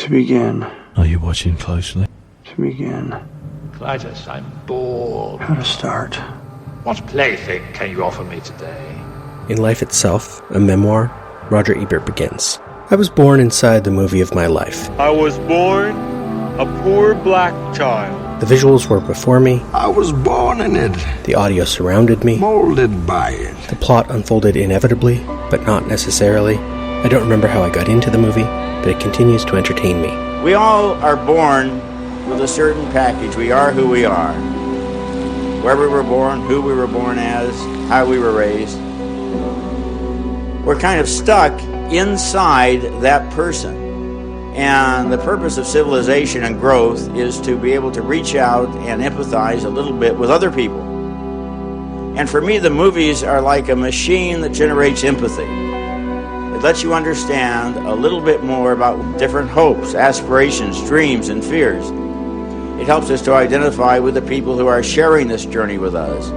To begin. Are you watching closely? To begin. Clytus, I'm bored. How to start. What plaything can you offer me today? In Life Itself, a memoir, Roger Ebert begins. I was born inside the movie of my life. I was born a poor black child. The visuals were before me. I was born in it. The audio surrounded me. Molded by it. The plot unfolded inevitably, but not necessarily. I don't remember how I got into the movie, but it continues to entertain me. We all are born with a certain package. We are who we are. Where we were born, who we were born as, how we were raised. We're kind of stuck inside that person. And the purpose of civilization and growth is to be able to reach out and empathize a little bit with other people. And for me, the movies are like a machine that generates empathy. It lets you understand a little bit more about different hopes, aspirations, dreams, and fears. It helps us to identify with the people who are sharing this journey with us.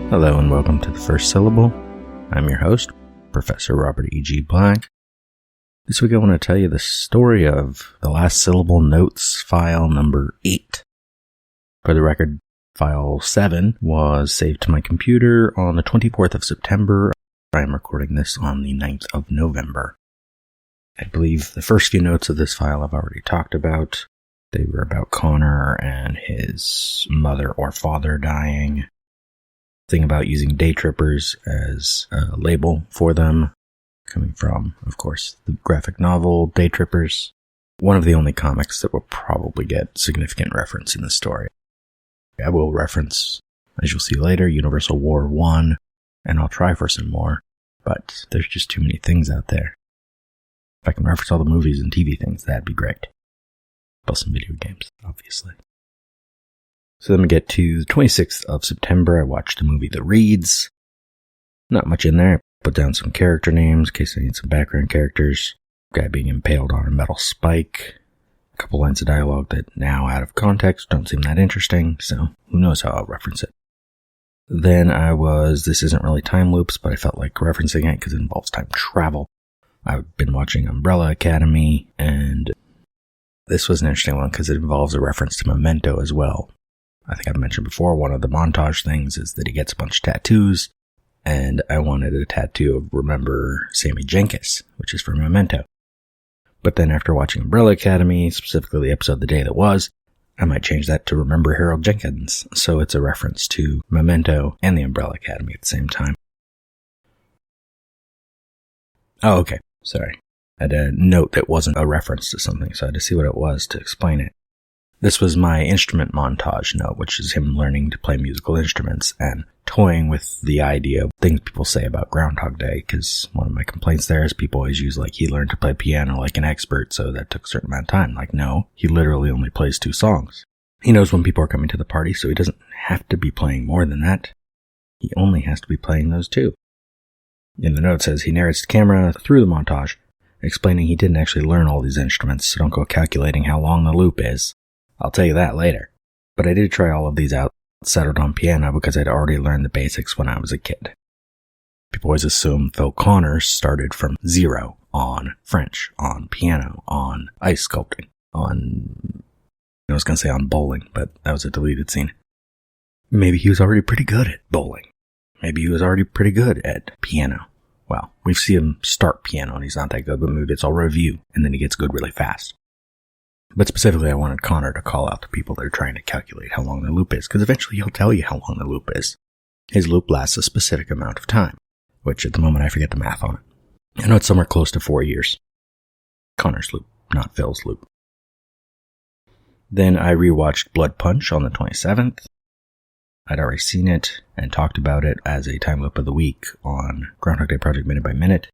Hello and welcome to The First Syllable. I'm your host, Professor Robert E.G. Black. This week I want to tell you the story of the last syllable notes file number 8. For the record, file 7 was saved to my computer on the 24th of September. I am recording this on the 9th of November. I believe the first few notes of this file I've already talked about. They were about Connor and his mother or father dying. Thing about using day trippers as a label for them, coming from, of course, the graphic novel Day Trippers, one of the only comics that will probably get significant reference in the story. I will reference, as you'll see later, Universal War 1, and I'll try for some more, but there's just too many things out there. If I can reference all the movies and TV things, that'd be great. Plus some video games, obviously. So then we get to the 26th of September. I watched the movie The Reeds. Not much in there. I put down some character names in case I need some background characters. Guy being impaled on a metal spike. A couple lines of dialogue that now, out of context, don't seem that interesting, so who knows how I'll reference it. Then this isn't really time loops, but I felt like referencing it because it involves time travel. I've been watching Umbrella Academy, and this was an interesting one because it involves a reference to Memento as well. I think I've mentioned before, one of the montage things is that he gets a bunch of tattoos, and I wanted a tattoo of Remember Sammy Jenkins, which is from Memento. But then after watching Umbrella Academy, specifically the episode The Day That Was, I might change that to Remember Harold Jenkins, so it's a reference to Memento and the Umbrella Academy at the same time. Oh, okay, sorry. I had a note that wasn't a reference to something, so I had to see what it was to explain it. This was my instrument montage note, which is him learning to play musical instruments and toying with the idea of things people say about Groundhog Day, because one of my complaints there is people always use he learned to play piano like an expert, so that took a certain amount of time. No, he literally only plays 2 songs. He knows when people are coming to the party, so he doesn't have to be playing more than that. He only has to be playing those 2. In the note says he narrates the camera through the montage, explaining he didn't actually learn all these instruments, so don't go calculating how long the loop is. I'll tell you that later. But I did try all of these out, settled on piano because I'd already learned the basics when I was a kid. People always assume Phil Connors started from 0 on French, on piano, on ice sculpting, I was going to say on bowling, but that was a deleted scene. Maybe he was already pretty good at bowling. Maybe he was already pretty good at piano. Well, we've seen him start piano and he's not that good, but maybe it's all review, and then he gets good really fast. But specifically, I wanted Connor to call out to people that are trying to calculate how long the loop is, because eventually he'll tell you how long the loop is. His loop lasts a specific amount of time, which at the moment I forget the math on it. I know it's somewhere close to 4 years. Connor's loop, not Phil's loop. Then I rewatched Blood Punch on the 27th. I'd already seen it and talked about it as a time loop of the week on Groundhog Day Project Minute by Minute.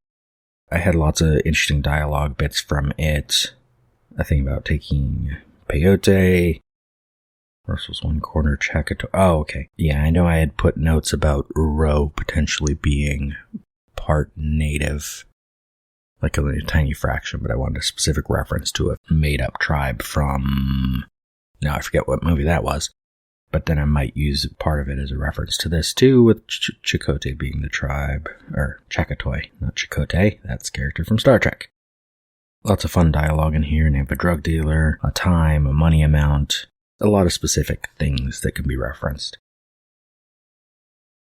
I had lots of interesting dialogue bits from it. A thing about taking peyote. Russell's one corner, Chakato. Oh, okay. Yeah, I know I had put notes about Ro potentially being part native. Like only a tiny fraction, but I wanted a specific reference to a made-up tribe from... Now I forget what movie that was. but then I might use part of it as a reference to this too, with Chakotay being the tribe, or Chakotay, not Chakotay, that's a character from Star Trek. Lots of fun dialogue in here. Name of a drug dealer, a time, a money amount, a lot of specific things that can be referenced.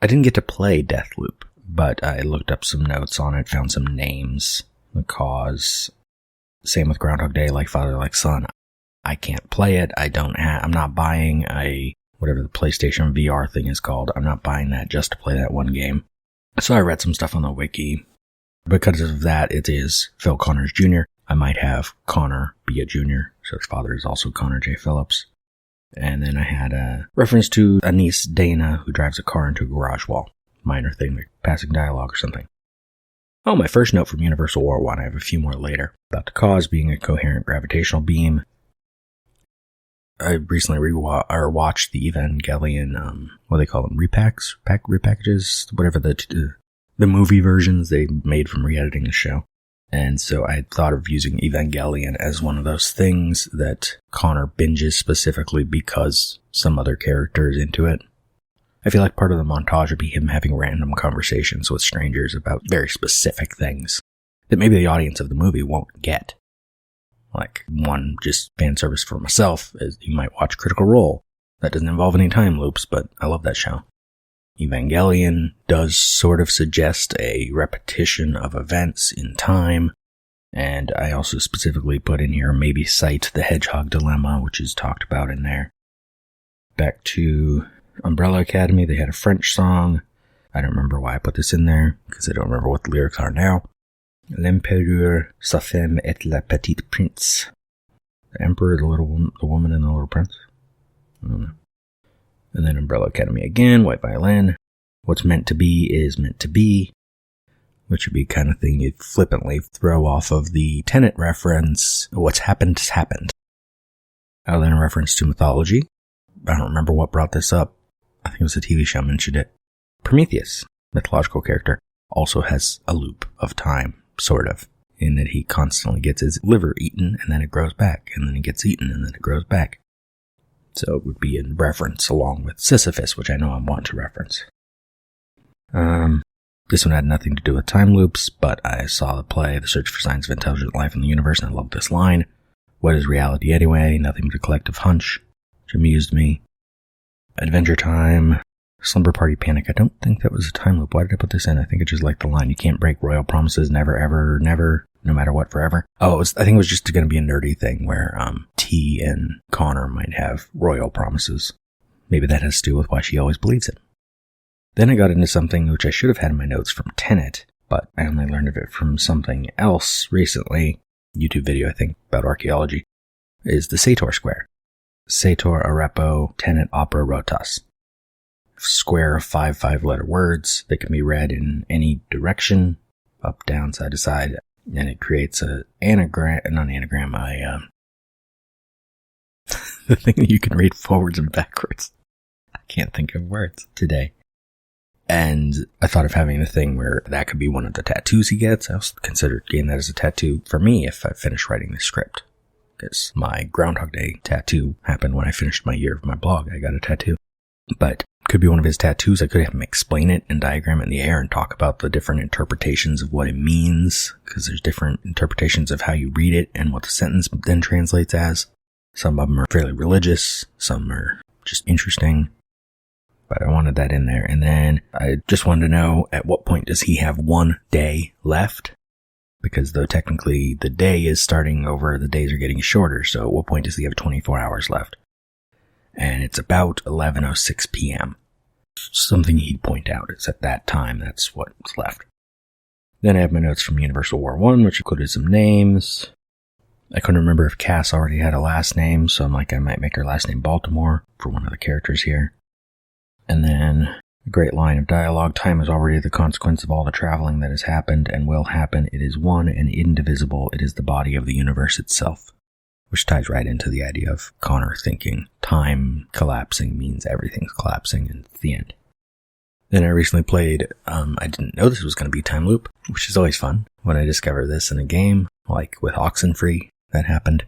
I didn't get to play Deathloop, but I looked up some notes on it, found some names, the cause. Same with Groundhog Day, like father, like son. I can't play it. I'm not buying whatever the PlayStation VR thing is called. I'm not buying that just to play that one game. So I read some stuff on the wiki. Because of that, it is Phil Connors Jr. I might have Connor be a junior, so his father is also Connor J. Phillips. And then I had a reference to a niece, Dana, who drives a car into a garage wall. Minor thing, like passing dialogue or something. Oh, my first note from Universal War 1. I have a few more later. About the cause being a coherent gravitational beam. I recently watched the Evangelion, what do they call them? Repackages? Whatever the movie versions they made from re-editing the show. And so I thought of using Evangelion as one of those things that Connor binges specifically because some other character is into it. I feel like part of the montage would be him having random conversations with strangers about very specific things that maybe the audience of the movie won't get. Like, one, just fan service for myself, is you might watch Critical Role. That doesn't involve any time loops, but I love that show. Evangelion does sort of suggest a repetition of events in time, and I also specifically put in here maybe cite the Hedgehog Dilemma, which is talked about in there. Back to Umbrella Academy, they had a French song. I don't remember why I put this in there, because I don't remember what the lyrics are now. L'Empereur, sa femme et la petite prince. The Emperor, the woman and the little prince? I don't know. And then Umbrella Academy again, White Violin. What's meant to be is meant to be, which would be the kind of thing you'd flippantly throw off of the Tenet reference. What's happened has happened. Then a reference to mythology. I don't remember what brought this up. I think it was a TV show mentioned it. Prometheus, mythological character, also has a loop of time, sort of, in that he constantly gets his liver eaten and then it grows back, and then it gets eaten and then it grows back. So it would be in reference along with Sisyphus, which I know I want to reference. This one had nothing to do with time loops, but I saw the play, The Search for Signs of Intelligent Life in the Universe, and I loved this line. What is reality anyway? Nothing but a collective hunch, which amused me. Adventure Time, Slumber Party Panic. I don't think that was a time loop. Why did I put this in? I think I just liked the line. You can't break royal promises, never, ever, never, no matter what, forever. I think it was just going to be a nerdy thing where T and Connor might have royal promises. Maybe that has to do with why she always believes it. Then I got into something which I should have had in my notes from Tenet, but I only learned of it from something else recently. YouTube video, I think, about archaeology, is the Sator square. Sator arepo tenet opera rotas. Square of 5 5-letter words that can be read in any direction, up, down, side to side, and it creates the thing that you can read forwards and backwards. I can't think of words today. And I thought of having the thing where that could be one of the tattoos he gets. I also considered getting that as a tattoo for me if I finished writing the script. Because my Groundhog Day tattoo happened when I finished my year of my blog. I got a tattoo. But could be one of his tattoos. I could have him explain it and diagram it in the air and talk about the different interpretations of what it means. Because there's different interpretations of how you read it and what the sentence then translates as. Some of them are fairly religious. Some are just interesting. But I wanted that in there. And then I just wanted to know, at what point does he have 1 day left? Because though technically the day is starting over, the days are getting shorter. So at what point does he have 24 hours left? And it's about 11:06 p.m. Something he'd point out is at that time, that's what's left. Then I have my notes from Universal War 1, which included some names. I couldn't remember if Cass already had a last name, so I'm like, I might make her last name Baltimore for one of the characters here. And then a great line of dialogue. Time is already the consequence of all the traveling that has happened and will happen. It is one and indivisible. It is the body of the universe itself. Which ties right into the idea of Connor thinking time collapsing means everything's collapsing and it's the end. Then I recently played, I didn't know this was going to be time loop, which is always fun when I discover this in a game, like with Oxenfree, that happened.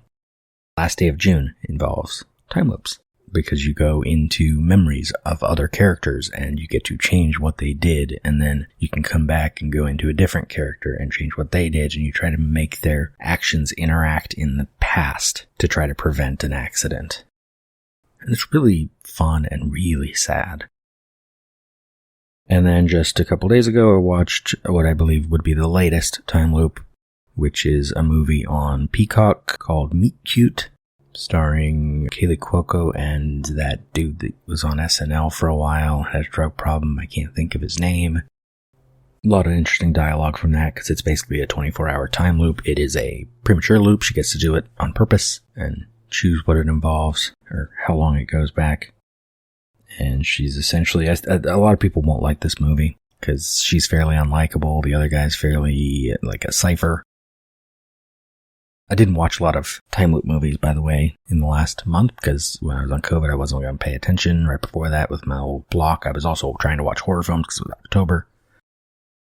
Last Day of June involves time loops. because you go into memories of other characters and you get to change what they did, and then you can come back and go into a different character and change what they did, and you try to make their actions interact in the past to try to prevent an accident. And it's really fun and really sad. And then just a couple days ago, I watched what I believe would be the latest time loop, which is a movie on Peacock called Meet Cute, starring Kaylee Cuoco and that dude that was on SNL for a while, had a drug problem, I can't think of his name. A lot of interesting dialogue from that, because it's basically a 24-hour time loop. It is a premature loop. She gets to do it on purpose and choose what it involves, or how long it goes back. And she's essentially, a lot of people won't like this movie, because she's fairly unlikable. The other guy's fairly like a cipher. I didn't watch a lot of time loop movies, by the way, in the last month, because when I was on COVID, I wasn't going to pay attention. Right before that, with my old block, I was also trying to watch horror films because it was October.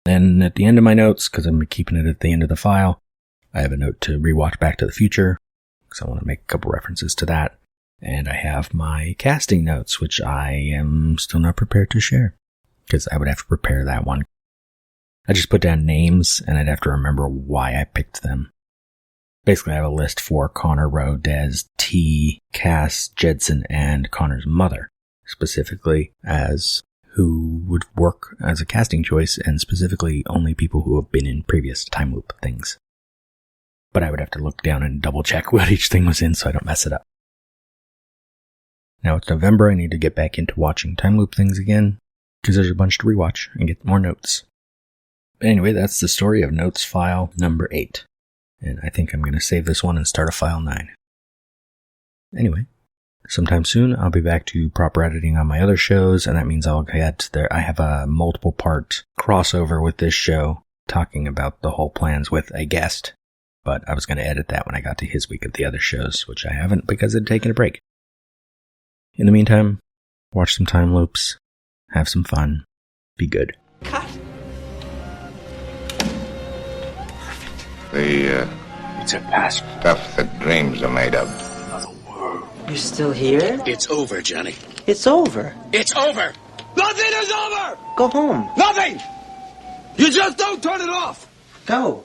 Then at the end of my notes, because I'm keeping it at the end of the file, I have a note to rewatch Back to the Future, because I want to make a couple references to that. And I have my casting notes, which I am still not prepared to share, because I would have to prepare that one. I just put down names, and I'd have to remember why I picked them. Basically, I have a list for Connor, Rowe, Des, T, Cass, Jedson, and Connor's mother, specifically as who would work as a casting choice, and specifically only people who have been in previous time loop things. But I would have to look down and double check what each thing was in so I don't mess it up. Now it's November, I need to get back into watching time loop things again, because there's a bunch to rewatch and get more notes. But anyway, that's the story of notes file number 8. And I think I'm going to save this one and start a file 9. Anyway, sometime soon I'll be back to proper editing on my other shows, and that means I'll get there. I have a multiple part crossover with this show, talking about the whole plans with a guest. But I was going to edit that when I got to his week of the other shows, which I haven't because I'd taken a break. In the meantime, watch some time loops, have some fun, be good. Cut. It's a past stuff that dreams are made of. Another world. You're still here? It's over, Johnny. It's over. It's over! Nothing is over! Go home. Nothing! You just don't turn it off! Go.